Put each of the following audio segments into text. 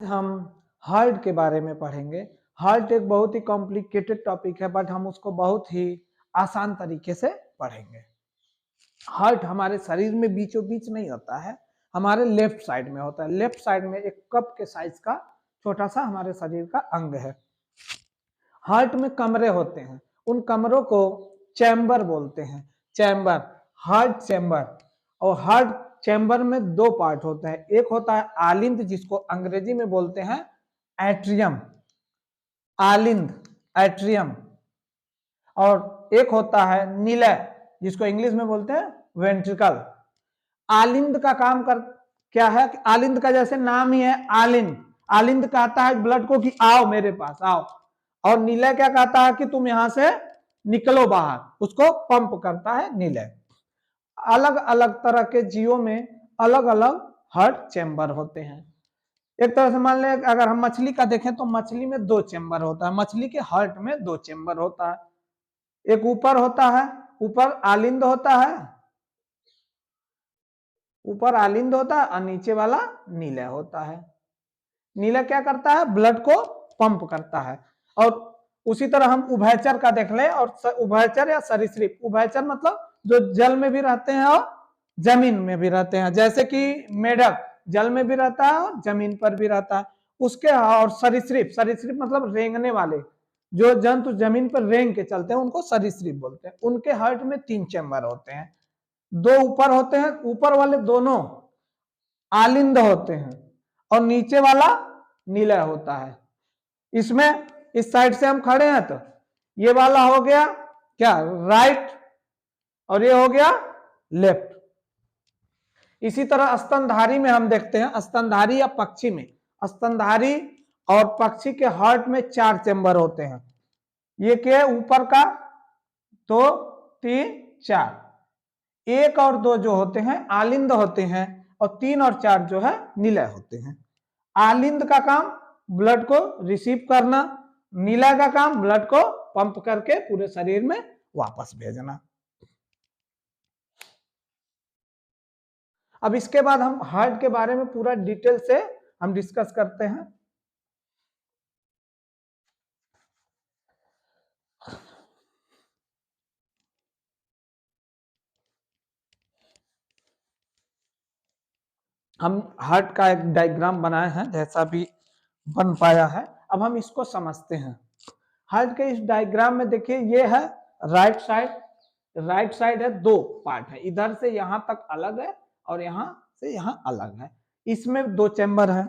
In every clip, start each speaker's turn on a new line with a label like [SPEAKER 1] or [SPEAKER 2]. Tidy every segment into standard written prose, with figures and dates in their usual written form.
[SPEAKER 1] हम हार्ट के बारे में पढ़ेंगे। हार्ट एक बहुत ही कॉम्प्लिकेटेड टॉपिक है, बट हम उसको बहुत ही आसान तरीके से पढ़ेंगे। हार्ट हमारे शरीर में बीचों बीच नहीं होता है, हमारे लेफ्ट साइड में होता है। लेफ्ट साइड में एक कप के साइज का छोटा सा हमारे शरीर का अंग है। हार्ट में कमरे होते हैं, उन कमरों को चैम्बर बोलते हैं। Chamber, heart chamber. और हार्ट चैम्बर में दो पार्ट होते हैं, एक होता है आलिंद जिसको अंग्रेजी में बोलते हैं एट्रियम, आलिंद, एट्रियम। और एक होता है निलय जिसको इंग्लिश में बोलते हैं वेंट्रिकल। आलिंद का काम कर क्या है कि आलिंद का जैसे नाम ही है आलिंद, आलिंद कहता है ब्लड को कि आओ मेरे पास आओ। और निलय क्या कहता है कि तुम यहां से निकलो बाहर, उसको पंप करता है निलय। अलग अलग तरह के जीवों में अलग अलग हार्ट चैम्बर होते हैं। एक तरह से मान लें अगर हम मछली का देखें तो मछली में दो चैम्बर होता है, मछली के हार्ट में दो चैम्बर होता है। एक ऊपर होता है, ऊपर आलिंद होता है, ऊपर आलिंद होता है और नीचे वाला नीलय होता है। नीलय क्या करता है? ब्लड को पंप करता है। और उसी तरह हम उभयचर का देख लें, और उभयचर या सरीसृप, उभयचर मतलब जो जल में भी रहते हैं और जमीन में भी रहते हैं, जैसे कि मेढक जल में भी रहता है और जमीन पर भी रहता है उसके। और सरीसृप, सरीसृप मतलब रेंगने वाले जो जंतु जमीन पर रेंग के चलते हैं उनको सरीसृप बोलते हैं। उनके हार्ट में तीन चैम्बर होते हैं, दो ऊपर होते हैं, ऊपर वाले दोनों आलिंद होते हैं और नीचे वाला नीलय होता है। इसमें इस साइड से हम खड़े हैं तो ये वाला हो गया क्या? राइट, और ये हो गया लेफ्ट। इसी तरह स्तनधारी में हम देखते हैं, स्तनधारी या पक्षी में, स्तनधारी और पक्षी के हार्ट में चार चैम्बर होते हैं। ये क्या है? ऊपर का दो, तीन, चार। एक और दो जो होते हैं आलिंद होते हैं और तीन और चार जो है निलय होते हैं। आलिंद का काम ब्लड को रिसीव करना, निलय का काम ब्लड को पंप करके पूरे शरीर में वापस भेजना। अब इसके बाद हम हार्ट के बारे में पूरा डिटेल से हम डिस्कस करते हैं। हम हार्ट का एक डायग्राम बनाए हैं, जैसा भी बन पाया है। अब हम इसको समझते हैं। हार्ट के इस डायग्राम में देखिए, ये है राइट साइड, राइट साइड है, दो पार्ट है, इधर से यहां तक अलग है और यहां से यहां अलग है। इसमें दो चैम्बर है,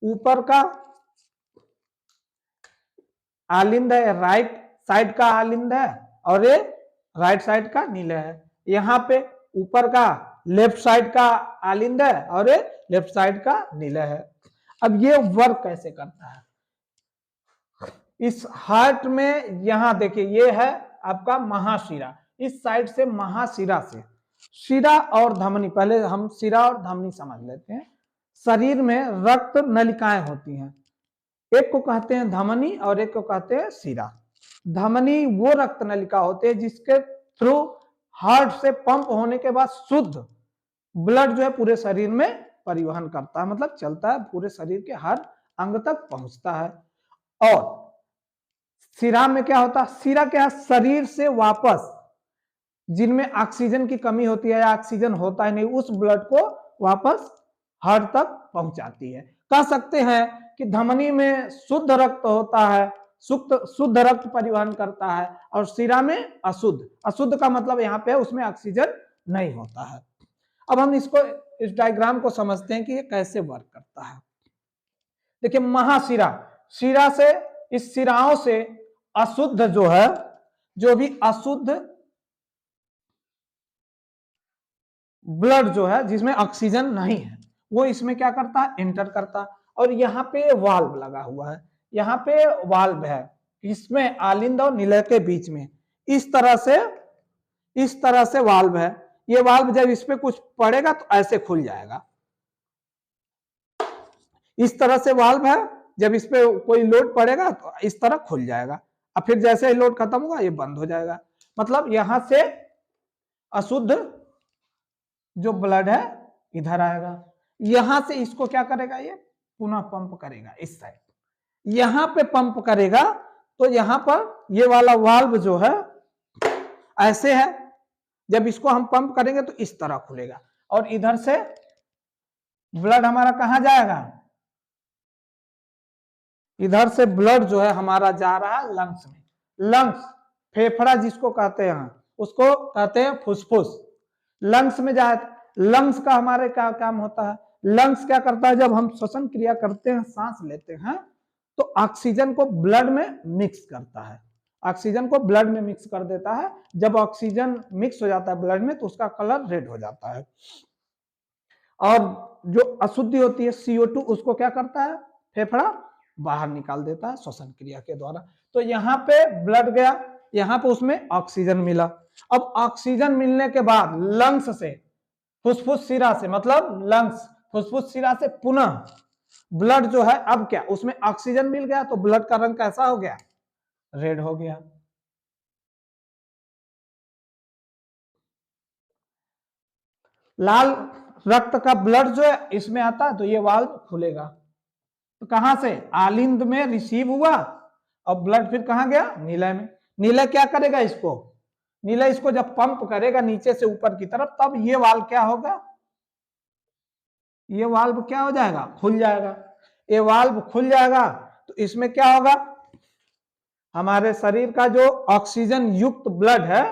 [SPEAKER 1] ऊपर का आलिंद है, राइट साइड का आलिंद है, और ये राइट साइड का नीले है। यहाँ पे ऊपर का लेफ्ट साइड का आलिंद है और ये लेफ्ट साइड का नीले है। अब ये वर्क कैसे करता है इस हार्ट में? यहां देखिए, ये है आपका महाशिरा, इस साइड से महाशिरा से शिरा और धमनी, पहले हम शिरा और धमनी समझ लेते हैं। शरीर में रक्त नलिकाएं होती हैं, एक को कहते हैं धमनी और एक को कहते हैं शिरा। धमनी वो रक्त नलिका होते हैं जिसके थ्रू हार्ट से पंप होने के बाद शुद्ध ब्लड जो है पूरे शरीर में परिवहन करता है, मतलब चलता है, पूरे शरीर के हर अंग तक पहुंचता है। और शिरा में क्या होता है? शिरा क्या है? शरीर से वापस जिनमें ऑक्सीजन की कमी होती है या ऑक्सीजन होता है नहीं, उस ब्लड को वापस हार्ट तक पहुंचाती है। कह सकते हैं कि धमनी में शुद्ध रक्त होता है, शुद्ध रक्त परिवहन करता है, और शिरा में अशुद्ध, अशुद्ध का मतलब यहाँ पे उसमें ऑक्सीजन नहीं होता है। अब हम इसको, इस डायग्राम को समझते हैं कि ये कैसे वर्क करता है। देखिए, महाशिरा, शिरा से, इस शिराओं से अशुद्ध जो है, जो भी अशुद्ध ब्लड जो है जिसमें ऑक्सीजन नहीं है, वो इसमें क्या करता है? एंटर करता है। और यहाँ पे वाल्व लगा हुआ है, यहाँ पे वाल्व है, इसमें आलिंद और निलय के बीच में इस तरह से वाल्व है। ये वाल्व जब इस पे कुछ पड़ेगा तो ऐसे खुल जाएगा, इस तरह से वाल्व है, जब इस पे कोई लोड पड़ेगा तो इस तरह खुल जाएगा, और फिर जैसे ही लोड खत्म होगा ये बंद हो जाएगा। मतलब यहां से अशुद्ध जो ब्लड है इधर आएगा, यहां से इसको क्या करेगा? ये पुनः पंप करेगा इस साइड, यहां पे पंप करेगा तो यहां पर ये वाला वाल्व जो है ऐसे है, जब इसको हम पंप करेंगे तो इस तरह खुलेगा और इधर से ब्लड हमारा कहां जाएगा, इधर से ब्लड जो है हमारा जा रहा है लंग्स में। लंग्स फेफड़ा जिसको कहते हैं उसको कहते हैं फुसफुस, लंग्स में जाए। लंग्स का हमारे क्या काम होता है, लंग्स क्या करता है, जब हम श्वसन क्रिया करते हैं, सांस लेते हैं तो ऑक्सीजन को ब्लड में मिक्स करता है, ऑक्सीजन को ब्लड में मिक्स कर देता है। जब ऑक्सीजन मिक्स हो जाता है ब्लड में तो उसका कलर रेड हो जाता है, और जो अशुद्धि होती है CO2 उसको क्या करता है फेफड़ा बाहर निकाल देता है श्वसन क्रिया के द्वारा। तो यहाँ पे ब्लड गया, यहाँ पे उसमें ऑक्सीजन मिला। अब ऑक्सीजन मिलने के बाद लंग्स से फुसफुस शिरा से, मतलब लंग्स फुसफुस शिरा से पुनः ब्लड जो है अब क्या, उसमें ऑक्सीजन मिल गया तो ब्लड का रंग कैसा हो गया, रेड हो गया। लाल रक्त का ब्लड जो है इसमें आता है तो ये वाल्व खुलेगा, तो कहां से आलिंद में रिसीव हुआ और ब्लड फिर कहां गया, नीला में। नीला क्या करेगा इसको, नीला इसको जब पंप करेगा नीचे से ऊपर की तरफ, तब ये वाल्व क्या होगा, ये वाल्व क्या हो जाएगा, खुल जाएगा। ये वाल्व खुल जाएगा तो इसमें क्या होगा, हमारे शरीर का जो ऑक्सीजन युक्त ब्लड है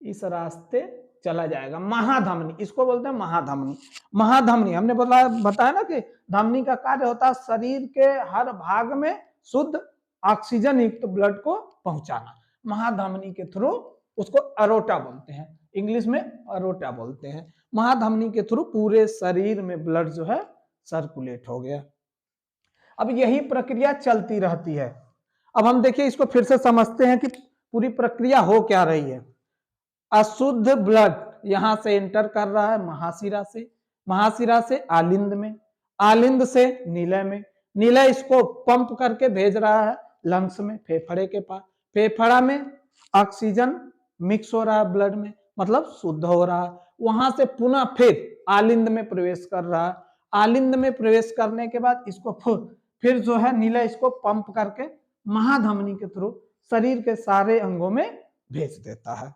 [SPEAKER 1] इस रास्ते चला जाएगा, महाधमनी इसको बोलते हैं, महाधमनी। महाधमनी हमने बताया ना कि धमनी का कार्य होता है शरीर के हर भाग में शुद्ध ऑक्सीजन युक्त ब्लड को पहुंचाना। महाधमनी के थ्रू, उसको अरोटा बोलते हैं, इंग्लिश में अरोटा बोलते हैं। महाधमनी के थ्रू पूरे शरीर में ब्लड जो है सर्कुलेट हो गया। अब यही प्रक्रिया चलती रहती है। अब हम देखिए इसको फिर से समझते हैं कि पूरी प्रक्रिया हो क्या रही है। अशुद्ध ब्लड यहां से एंटर कर रहा है महाशिरा से, महाशिरा से आलिंद में, आलिंद से नीले में, नीले इसको पंप करके भेज रहा है लंग्स में, फेफड़े के पास, फेफड़ा में ऑक्सीजन मिक्स हो रहा है ब्लड में, मतलब शुद्ध हो रहा है, वहां से पुनः फिर आलिंद में प्रवेश कर रहा है। आलिंद में प्रवेश करने के बाद इसको फिर जो है नीला इसको पंप करके महाधमनी के थ्रू शरीर के सारे अंगों में भेज देता है।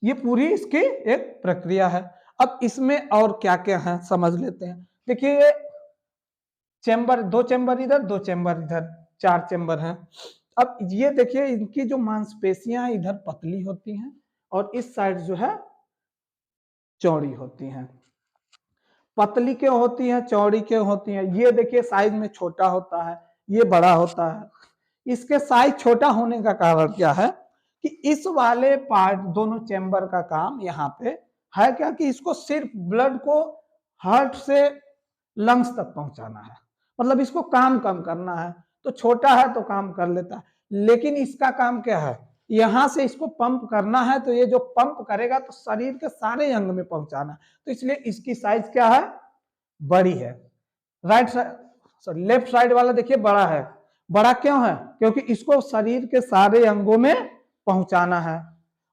[SPEAKER 1] ये पूरी इसकी एक प्रक्रिया है। अब इसमें और क्या क्या है समझ लेते हैं। देखिए चेंबर, दो चेंबर इधर, दो चेंबर इधर, 4 चेंबर हैं। अब ये देखिए इनकी जो मांसपेशियां हैं इधर पतली होती हैं और इस साइड जो है चौड़ी होती हैं। पतली क्यों होती हैं, चौड़ी क्यों होती हैं, ये देखिए साइज में छोटा होता है, ये बड़ा होता है। इसके साइज छोटा होने का कारण क्या है कि इस वाले पार्ट, दोनों चेंबर का काम यहाँ पे है क्या कि इसको सिर्फ ब्लड को हार्ट से लंग्स तक पहुंचाना है, मतलब इसको काम कम करना है। तो छोटा है तो काम कर लेता है, लेकिन इसका काम क्या है, यहां से इसको पंप करना है, तो ये जो पंप करेगा तो शरीर के सारे अंग में पहुंचाना, तो इसलिए इसकी साइज क्या है, बड़ी है। राइट साइड, लेफ्ट साइड वाला देखिए बड़ा है। बड़ा क्यों है, क्योंकि इसको शरीर के सारे अंगों में पहुंचाना है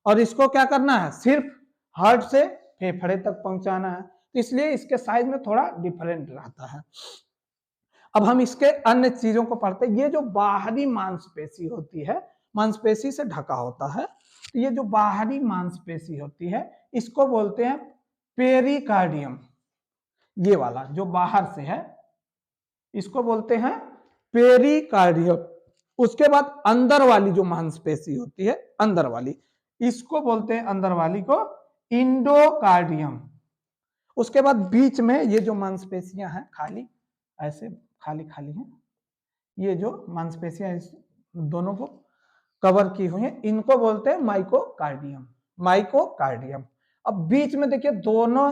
[SPEAKER 1] और इसको क्या करना है, सिर्फ हार्ट से फेफड़े तक पहुंचाना है, तो इसलिए इसके साइज में थोड़ा डिफरेंट रहता है। अब हम इसके अन्य चीजों को पढ़ते हैं। ये जो बाहरी मांसपेशी होती है, मांसपेशी से ढका होता है, तो ये जो बाहरी मांसपेशी होती है इसको बोलते हैं पेरिकार्डियम। ये वाला जो बाहर से है इसको बोलते हैं पेरिकार्डियम। उसके बाद अंदर वाली जो मांसपेशी होती है, अंदर वाली, इसको बोलते हैं, अंदर वाली को इंडोकार्डियम। उसके बाद बीच में ये जो मांसपेशियां हैं खाली, ऐसे खाली खाली हैं, ये जो मांसपेशियां इस दोनों को कवर की हुई हैं, इनको बोलते हैं माइकोकार्डियम, माइकोकार्डियम। अब बीच में देखिए दोनों,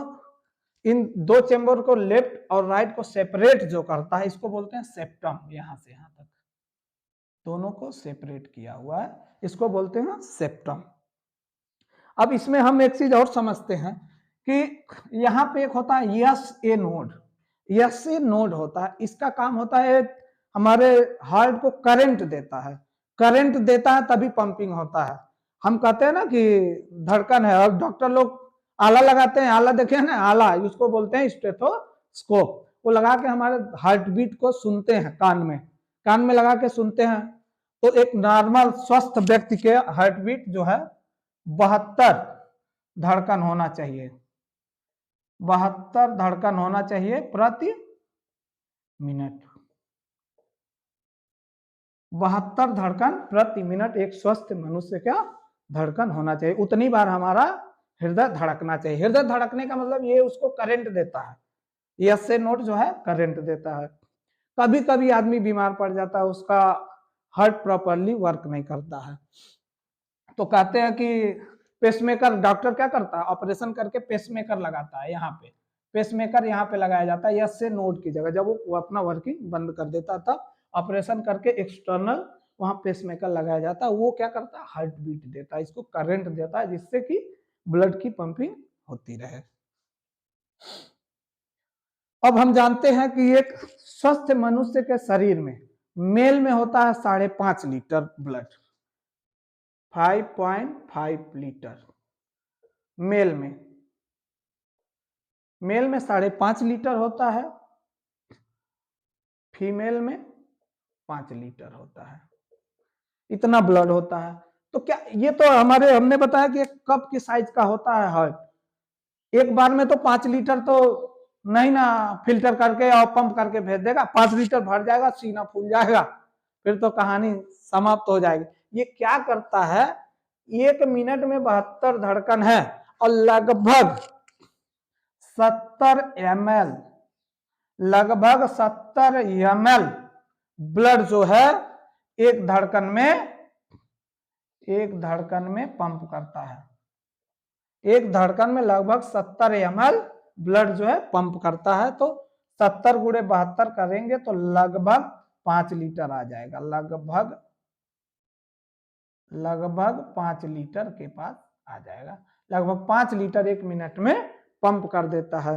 [SPEAKER 1] इन दो चेंबर को लेफ्ट और राइट को सेपरेट जो करता है इसको बोलते हैं सेप्टम। यहां से यहां तक दोनों को सेपरेट किया हुआ है, इसको बोलते हैं सेप्टम। अब इसमें हम एक चीज और समझते हैं कि यहाँ पे एक होता है यस ए नोड, यस ए नोड होता है, इसका काम होता है हमारे हार्ट को करंट देता है, करंट देता है तभी पंपिंग होता है। हम कहते हैं ना कि धड़कन है, और डॉक्टर लोग आला लगाते हैं, आला देखे ना आला, उसको बोलते हैं स्टेथोस्कोप। वो लगा के हमारे हार्ट बीट को सुनते हैं, कान में लगा के सुनते हैं। तो एक नॉर्मल स्वस्थ व्यक्ति के हार्ट बीट जो है 72 धड़कन होना चाहिए, 72 धड़कन होना चाहिए प्रति मिनट। 72 धड़कन प्रति मिनट एक स्वस्थ मनुष्य का धड़कन होना चाहिए। उतनी बार हमारा हृदय धड़कना चाहिए। हृदय धड़कने का मतलब ये उसको करंट देता है, यस से नोट जो है करंट देता है। कभी कभी आदमी बीमार पड़ जाता है, उसका हार्ट प्रॉपरली वर्क नहीं करता है, तो कहते हैं कि पेसमेकर, डॉक्टर क्या करता है, ऑपरेशन करके पेसमेकर लगाता है। यहाँ पे पेसमेकर यहाँ पे लगाया जाता है यस से नोट की जगह। जब वो अपना वर्किंग बंद कर देता था, ऑपरेशन करके एक्सटर्नल वहां पेसमेकर लगाया जाता है। वो क्या करता है, हार्ट बीट देता है, इसको करंट देता है, जिससे कि ब्लड की पंपिंग होती रहे। अब हम जानते हैं कि एक स्वस्थ मनुष्य के शरीर में मेल में होता है 5.5 लीटर ब्लड, 5.5 लीटर मेल में 5.5 लीटर होता है, फीमेल में 5 लीटर होता है, इतना ब्लड होता है। तो क्या ये तो हमने बताया कि एक कप की साइज का होता है हार्ट, एक बार में तो 5 लीटर तो नहीं ना फिल्टर करके और पंप करके भेज देगा, 5 लीटर भर जाएगा, सीना फूल जाएगा, फिर तो कहानी समाप्त हो जाएगी। ये क्या करता है, 1 मिनट में 72 धड़कन है और लगभग 70 ml, लगभग 70 ml ब्लड जो है एक धड़कन में पंप करता है। एक धड़कन में लगभग 70 ml ब्लड जो है पंप करता है। तो 70 गुणे 72 करेंगे तो लगभग 5 लीटर आ जाएगा, लगभग 5 लीटर के पास आ जाएगा। लगभग 5 लीटर 1 मिनट में पंप कर देता है।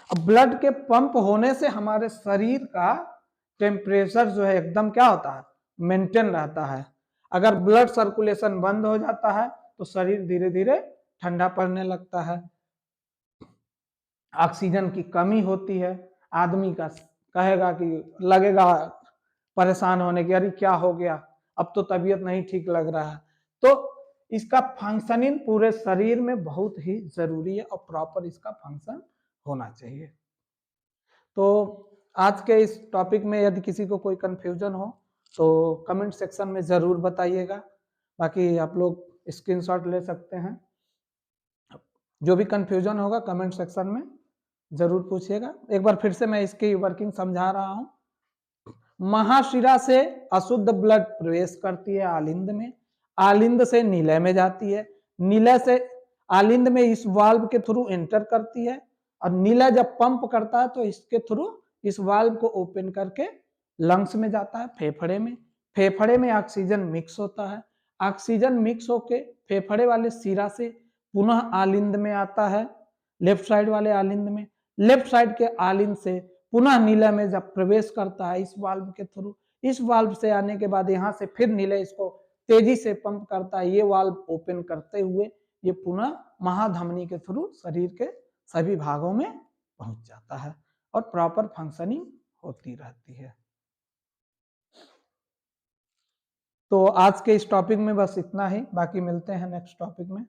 [SPEAKER 1] अब ब्लड के पंप होने से हमारे शरीर का टेम्परेचर जो है एकदम क्या होता है, मेंटेन रहता है। अगर ब्लड सर्कुलेशन बंद हो जाता है तो शरीर धीरे धीरे ठंडा पड़ने लगता है, ऑक्सीजन की कमी होती है, आदमी का कहेगा कि लगेगा परेशान होने की, अरे क्या हो गया, अब तो तबीयत नहीं ठीक लग रहा है। तो इसका फंक्शनिंग पूरे शरीर में बहुत ही जरूरी है और प्रॉपर इसका फंक्शन होना चाहिए। तो आज के इस टॉपिक में यदि किसी को कोई कंफ्यूजन हो तो कमेंट सेक्शन में जरूर बताइएगा, बाकी आप लोग स्क्रीनशॉट ले सकते हैं। जो भी कंफ्यूजन होगा कमेंट सेक्शन में जरूर पूछिएगा। एक बार फिर से मैं इसकी वर्किंग समझा रहा हूं। महाशिरा से अशुद्ध ब्लड प्रवेश करती है आलिंद में, आलिंद से नीलय में जाती है, नीलय से आलिंद में इस वाल्व के थ्रू एंटर करती है, और नीलय जब पंप करता है तो इसके थ्रू इस वाल्व को ओपन करके लंग्स में जाता है, फेफड़े में ऑक्सीजन मिक्स होता है, ऑक्सीजन मिक्स होके फेफड़े वाले सिरा से पुनः आलिंद में आता है, लेफ्ट साइड वाले आलिंद में, लेफ्ट साइड के आलिंद से पुनः नीलय में जब प्रवेश करता है इस वाल्व के थ्रू, इस वाल्व से आने के बाद यहाँ से फिर नीलय इसको तेजी से पंप करता है, ये वाल्व ओपन करते हुए ये पुनः महाधमनी के थ्रू शरीर के सभी भागों में पहुंच जाता है और प्रॉपर फंक्शनिंग होती रहती है। तो आज के इस टॉपिक में बस इतना ही, बाकी मिलते हैं नेक्स्ट टॉपिक में।